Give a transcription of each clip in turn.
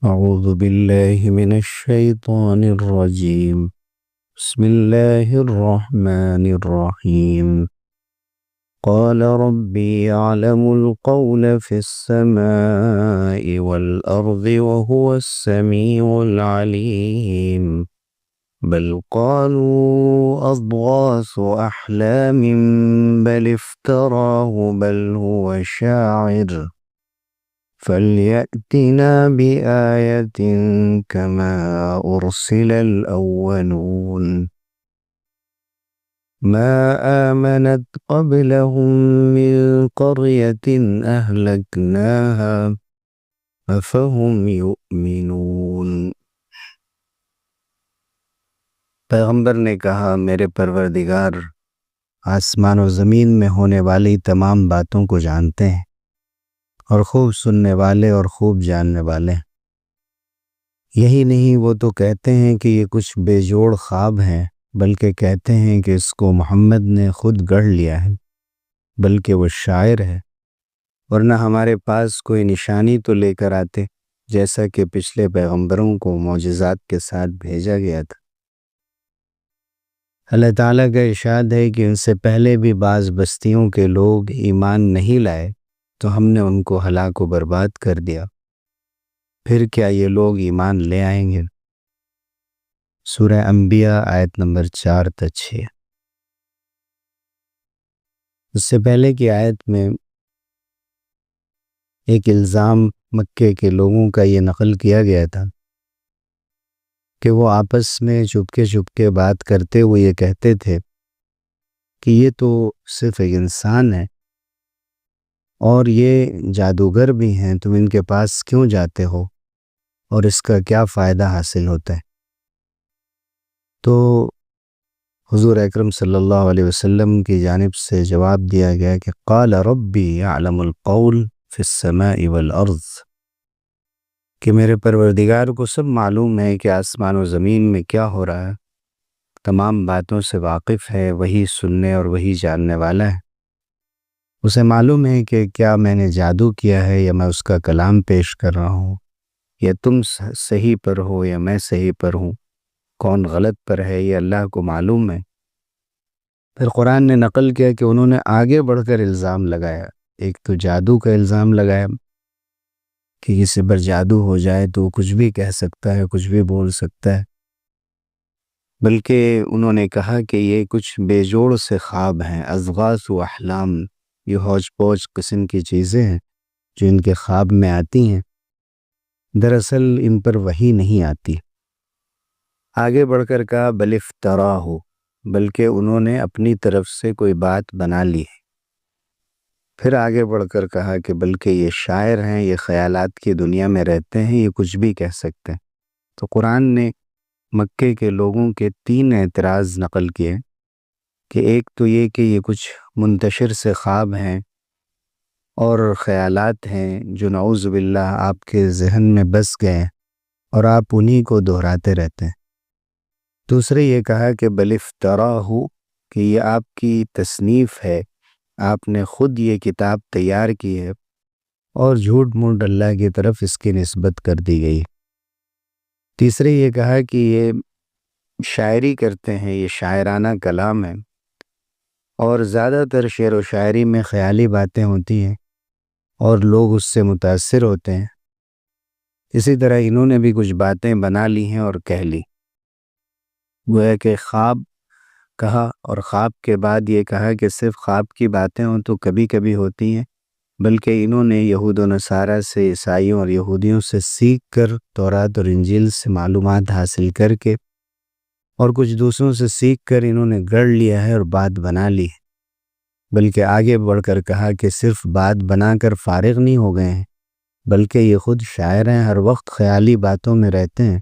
أعوذ بالله من الشيطان الرجيم. بسم الله الرحمن الرحيم. قال ربي يعلم القول في السماء والأرض وهو السميع العليم. بل قالوا أضغاث أحلام بل افتراه بل هو شاعر فليأتنا بآية كما أرسل الأولون. ما آمنت قبلهم من قرية أهلكناها أفهم يؤمنون۔ پیغمبر نے کہا، میرے پروردگار آسمان و زمین میں ہونے والی تمام باتوں کو جانتے ہیں اور خوب سننے والے اور خوب جاننے والے ہیں۔ یہی نہیں، وہ تو کہتے ہیں کہ یہ کچھ بے جوڑ خواب ہیں، بلکہ کہتے ہیں کہ اس کو محمد نے خود گڑھ لیا ہے، بلکہ وہ شاعر ہے، ورنہ ہمارے پاس کوئی نشانی تو لے کر آتے، جیسا کہ پچھلے پیغمبروں کو معجزات کے ساتھ بھیجا گیا تھا۔ اللہ تعالیٰ کا ارشاد ہے کہ ان سے پہلے بھی بعض بستیوں کے لوگ ایمان نہیں لائے تو ہم نے ان کو ہلاک و برباد کر دیا، پھر کیا یہ لوگ ایمان لے آئیں گے؟ سورہ انبیاء آیت نمبر 4-6۔ اس سے پہلے کی آیت میں ایک الزام مکے کے لوگوں کا یہ نقل کیا گیا تھا کہ وہ آپس میں چپکے چپکے بات کرتے ہوئے یہ کہتے تھے کہ یہ تو صرف ایک انسان ہے اور یہ جادوگر بھی ہیں، تم ان کے پاس کیوں جاتے ہو اور اس کا کیا فائدہ حاصل ہوتا ہے؟ تو حضور اکرم صلی اللہ علیہ وسلم کی جانب سے جواب دیا گیا کہ قال ربی یعلم القول فی السماء والارض، کہ میرے پروردگار کو سب معلوم ہے کہ آسمان و زمین میں کیا ہو رہا ہے، تمام باتوں سے واقف ہے، وہی سننے اور وہی جاننے والا ہے۔ اسے معلوم ہے کہ کیا میں نے جادو کیا ہے یا میں اس کا کلام پیش کر رہا ہوں، یا تم صحیح پر ہو یا میں صحیح پر ہوں، کون غلط پر ہے یہ اللہ کو معلوم ہے۔ پھر قرآن نے نقل کیا کہ انہوں نے آگے بڑھ کر الزام لگایا، ایک تو جادو کا الزام لگایا کہ کسی پر جادو ہو جائے تو کچھ بھی کہہ سکتا ہے، کچھ بھی بول سکتا ہے، بلکہ انہوں نے کہا کہ یہ کچھ بے جوڑ سے خواب ہیں، اضغاث و احلام، یہ ہوچ پوچ قسم کی چیزیں ہیں جو ان کے خواب میں آتی ہیں، دراصل ان پر وحی نہیں آتی۔ آگے بڑھ کر کہا بل افتراہ، بلکہ انہوں نے اپنی طرف سے کوئی بات بنا لی ہے۔ پھر آگے بڑھ کر کہا کہ بلکہ یہ شاعر ہیں، یہ خیالات کی دنیا میں رہتے ہیں، یہ کچھ بھی کہہ سکتے ہیں۔ تو قرآن نے مکے کے لوگوں کے 3 اعتراض نقل کیے کہ ایک تو یہ کہ یہ کچھ منتشر سے خواب ہیں اور خیالات ہیں جو نعوذ باللہ آپ کے ذہن میں بس گئے ہیں اور آپ انہی کو دہراتے رہتے ہیں۔ دوسرے یہ کہا کہ بل افتراہ، کہ یہ آپ کی تصنیف ہے، آپ نے خود یہ کتاب تیار کی ہے اور جھوٹ موٹ اللہ کی طرف اس کی نسبت کر دی گئی۔ تیسرے یہ کہا کہ یہ شاعری کرتے ہیں، یہ شاعرانہ کلام ہے، اور زیادہ تر شعر و شاعری میں خیالی باتیں ہوتی ہیں اور لوگ اس سے متاثر ہوتے ہیں۔ اسی طرح انہوں نے بھی کچھ باتیں بنا لی ہیں اور کہہ لی، گویا کہ خواب کہا، اور خواب کے بعد یہ کہا کہ صرف خواب کی باتیں ہوں تو کبھی کبھی ہوتی ہیں، بلکہ انہوں نے یہود و نصارہ سے، عیسائیوں اور یہودیوں سے سیکھ کر، تورات اور انجیل سے معلومات حاصل کر کے اور کچھ دوسروں سے سیکھ کر انہوں نے گڑھ لیا ہے اور بات بنا لی ہے۔ بلکہ آگے بڑھ کر کہا کہ صرف بات بنا کر فارغ نہیں ہو گئے ہیں، بلکہ یہ خود شاعر ہیں، ہر وقت خیالی باتوں میں رہتے ہیں۔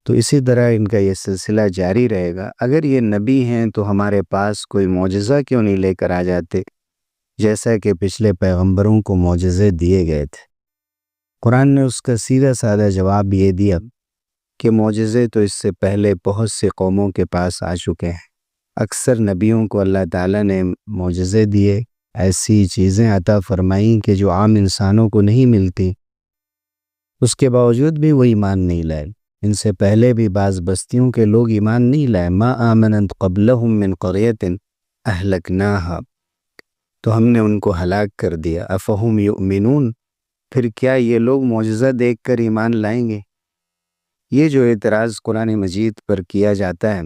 تو اسی طرح ان کا یہ سلسلہ جاری رہے گا۔ اگر یہ نبی ہیں تو ہمارے پاس کوئی معجزہ کیوں نہیں لے کر آ جاتے، جیسا کہ پچھلے پیغمبروں کو معجزے دیے گئے تھے؟ قرآن نے اس کا سیدھا سادہ جواب یہ دیا کہ معجزے تو اس سے پہلے بہت سی قوموں کے پاس آ چکے ہیں۔ اکثر نبیوں کو اللہ تعالیٰ نے معجزے دیے، ایسی چیزیں عطا فرمائیں کہ جو عام انسانوں کو نہیں ملتی، اس کے باوجود بھی وہ ایمان نہیں لائے۔ ان سے پہلے بھی بعض بستیوں کے لوگ ایمان نہیں لائے۔ ما آمنت قبلہم من قریۃ اہلکناہا، تو ہم نے ان کو ہلاک کر دیا۔ افہم یؤمنون، پھر کیا یہ لوگ معجزہ دیکھ کر ایمان لائیں گے؟ یہ جو اعتراض قرآن مجید پر کیا جاتا ہے،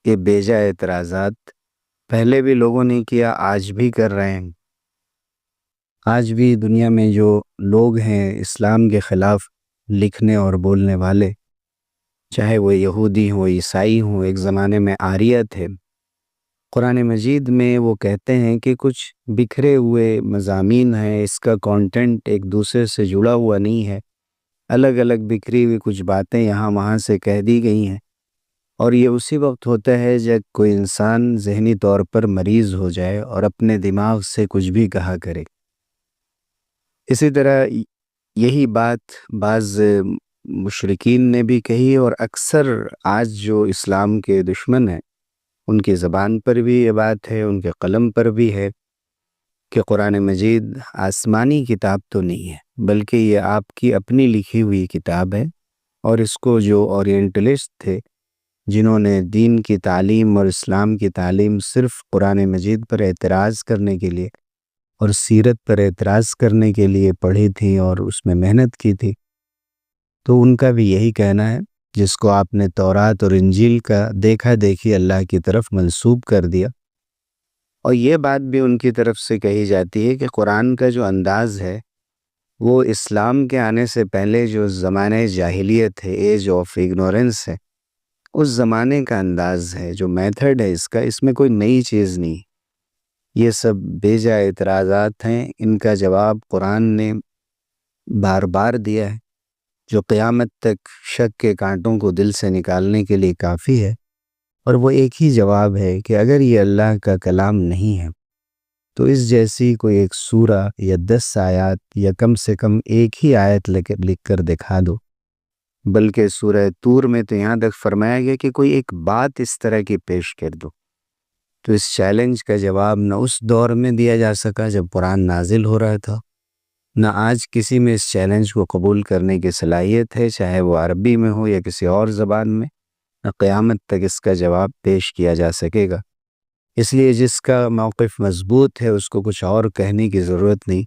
یہ بیجا اعتراضات پہلے بھی لوگوں نے کیا، آج بھی کر رہے ہیں۔ آج بھی دنیا میں جو لوگ ہیں اسلام کے خلاف لکھنے اور بولنے والے، چاہے وہ یہودی ہوں، عیسائی ہوں، ایک زمانے میں آریہ تھے، قرآن مجید میں وہ کہتے ہیں کہ کچھ بکھرے ہوئے مضامین ہیں، اس کا کانٹینٹ ایک دوسرے سے جڑا ہوا نہیں ہے، الگ الگ بکھری ہوئی کچھ باتیں یہاں وہاں سے کہہ دی گئی ہیں، اور یہ اسی وقت ہوتا ہے جب کوئی انسان ذہنی طور پر مریض ہو جائے اور اپنے دماغ سے کچھ بھی کہا کرے۔ اسی طرح یہی بات بعض مشرکین نے بھی کہی، اور اکثر آج جو اسلام کے دشمن ہیں ان کی زبان پر بھی یہ بات ہے، ان کے قلم پر بھی ہے کہ قرآن مجید آسمانی کتاب تو نہیں ہے، بلکہ یہ آپ کی اپنی لکھی ہوئی کتاب ہے۔ اور اس کو جو اورینٹلسٹ تھے جنہوں نے دین کی تعلیم اور اسلام کی تعلیم صرف قرآن مجید پر اعتراض کرنے کے لیے اور سیرت پر اعتراض کرنے کے لیے پڑھی تھی اور اس میں محنت کی تھی، تو ان کا بھی یہی کہنا ہے، جس کو آپ نے تورات اور انجیل کا دیکھا دیکھی اللہ کی طرف منسوب کر دیا۔ اور یہ بات بھی ان کی طرف سے کہی جاتی ہے کہ قرآن کا جو انداز ہے وہ اسلام کے آنے سے پہلے جو زمانے جاہلیت ہے، ایج آف اگنورنس ہے، اس زمانے کا انداز ہے، جو میتھڈ ہے اس میں کوئی نئی چیز نہیں۔ یہ سب بیجا اعتراضات ہیں، ان کا جواب قرآن نے بار بار دیا ہے، جو قیامت تک شک کے کانٹوں کو دل سے نکالنے کے لیے کافی ہے۔ اور وہ ایک ہی جواب ہے کہ اگر یہ اللہ کا کلام نہیں ہے تو اس جیسی کوئی ایک سورہ یا 10 آیات یا کم سے کم ایک ہی آیت لکھ کر دکھا دو۔ بلکہ سورہ طور میں تو یہاں تک فرمایا گیا کہ کوئی ایک بات اس طرح کی پیش کر دو۔ تو اس چیلنج کا جواب نہ اس دور میں دیا جا سکا جب قرآن نازل ہو رہا تھا، نہ آج کسی میں اس چیلنج کو قبول کرنے کی صلاحیت ہے، چاہے وہ عربی میں ہو یا کسی اور زبان میں، نہ قیامت تک اس کا جواب پیش کیا جا سکے گا۔ اس لیے جس کا موقف مضبوط ہے اس کو کچھ اور کہنے کی ضرورت نہیں،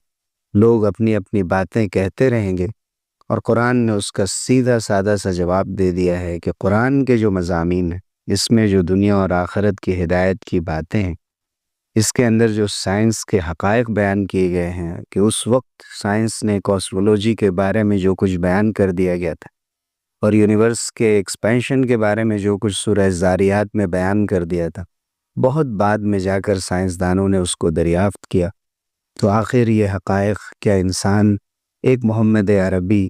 لوگ اپنی اپنی باتیں کہتے رہیں گے، اور قرآن نے اس کا سیدھا سادہ سا جواب دے دیا ہے کہ قرآن کے جو مضامین ہیں، اس میں جو دنیا اور آخرت کی ہدایت کی باتیں ہیں، اس کے اندر جو سائنس کے حقائق بیان کیے گئے ہیں کہ اس وقت سائنس نے کاسمولوجی کے بارے میں جو کچھ بیان کر دیا گیا تھا، اور یونیورس کے ایکسپینشن کے بارے میں جو کچھ سورہ ذاریات میں بیان کر دیا تھا، بہت بعد میں جا کر سائنسدانوں نے اس کو دریافت کیا۔ تو آخر یہ حقائق کیا انسان ایک محمد عربی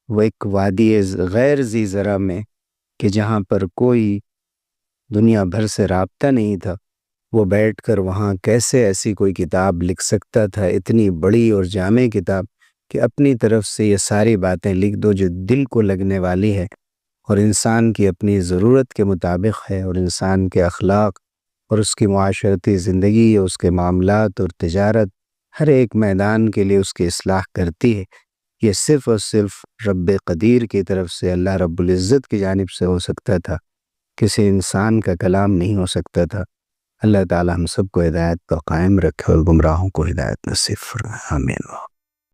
وہ ایک وادی غیر ذی زرع میں کہ جہاں پر کوئی دنیا بھر سے رابطہ نہیں تھا، وہ بیٹھ کر وہاں کیسے ایسی کوئی کتاب لکھ سکتا تھا، اتنی بڑی اور جامع کتاب کہ اپنی طرف سے یہ ساری باتیں لکھ دو جو دل کو لگنے والی ہے اور انسان کی اپنی ضرورت کے مطابق ہے، اور انسان کے اخلاق اور اس کی معاشرتی زندگی، اس کے معاملات اور تجارت، ہر ایک میدان کے لیے اس کی اصلاح کرتی ہے۔ یہ صرف اور صرف رب قدیر کی طرف سے، اللہ رب العزت کی جانب سے ہو سکتا تھا، کسی انسان کا کلام نہیں ہو سکتا تھا۔ اللہ تعالی ہم سب کو ہدایت کا قائم رکھے اور گمراہوں کو ہدایت نصیب فرمائے، آمین۔